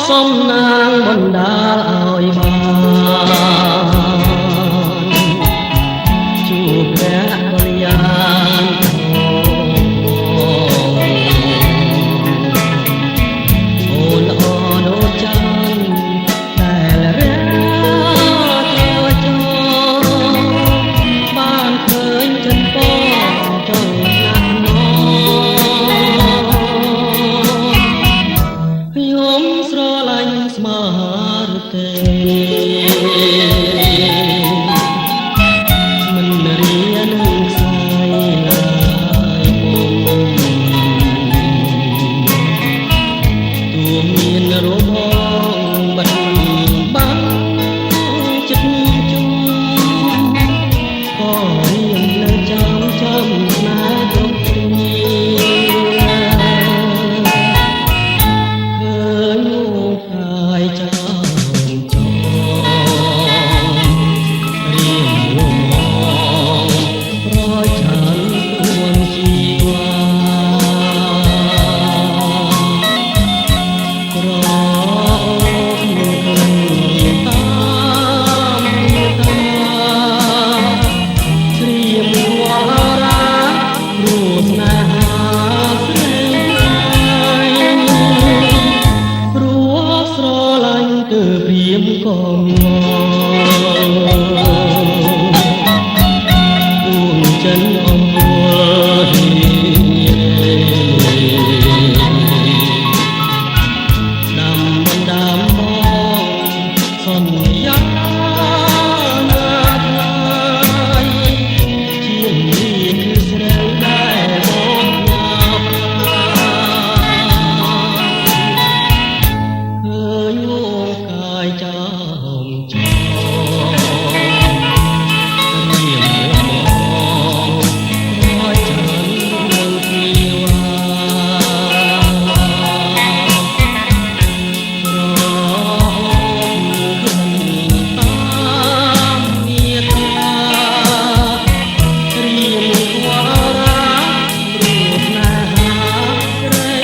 សុំនាងបណ្ដាលឲ្យបានជួបព្រះកល្យាណអូនល្អដូចច័ន្ទដែលរះត្រចុបានឃើញចិនពចង់ណាស់ណខ្ញុំស្រឡាញ់ស្មារតីមិនរៀននឹងស្អីឡើយមុំទូមានរបងបាត់បាំងចិត្តជុំក៏រៀននៅចាំស្នេហ៍ទុកគ្នាព្រាមក៏ងពួងចិនអំពើដាំបណ្ដាំមកសន្យាណាថ្លៃជានេះគឺស្រីដែលមកញ៉ាំឃើញមកកាយចាមចោរៀមមករយច័ន្ទនឹងពីវ៉ាប្រមតាមមេត្តារៀមវ៉ារារូបណាក្រៃ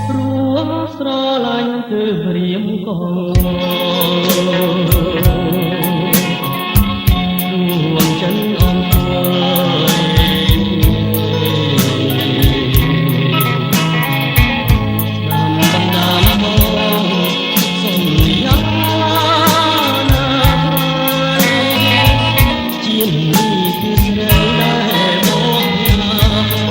ព្រោះស្រឡាញ់គឺព្រាមក៏រួងចិនអំពើដាំបណ្ដាំមកសន្យាណាថ្លៃជានេះគឺស្រីដែលមកញ៉ាំ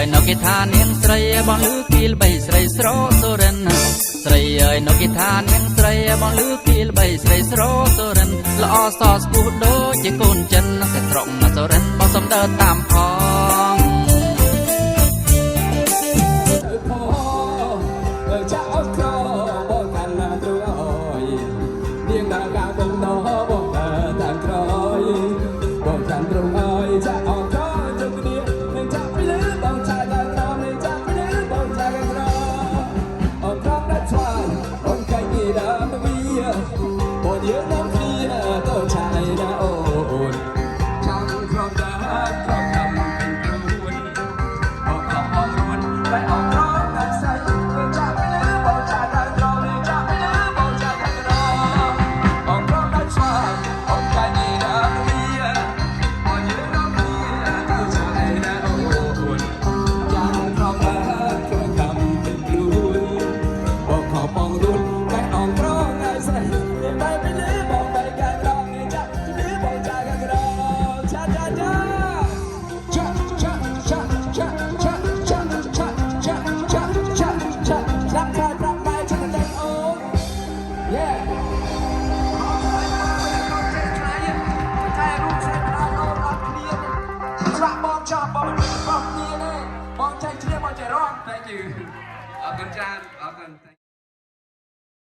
យនៅគេថានាងស្រីបងលឺគីលបីស្រីស្រោសូរិនស្រីអើយនៅគេថានាងស្រីបងលឺគីលបីស្រីស្រោសូរិនល្អសស្ពុះដូចជាកូនចិនតែត្រង់ណាសូរិនបងសំដៅតាមផងចាអត់ក្របងកាន់ណាទ្រអើយនាងដើរកាបងដោបងតាមក្រោយបងកាន់ទ្រអើយចាអត់ក្រជុំគ្នានឹងចាក់ពីលើបងចាក់ដល់ក្រនឹងចាក់ពីលើបងចាក់ក្រអត់ក្រដាច់ស្វាយបងកាយនេះដើមវីបងយើងនាំគ្នាទៅឆាយណាអូនចាំក្រដើរក្រកំពេញខ្លួនបងអត់រួនតែអត់ក្រដាច់ស្វាយThank you. Good job.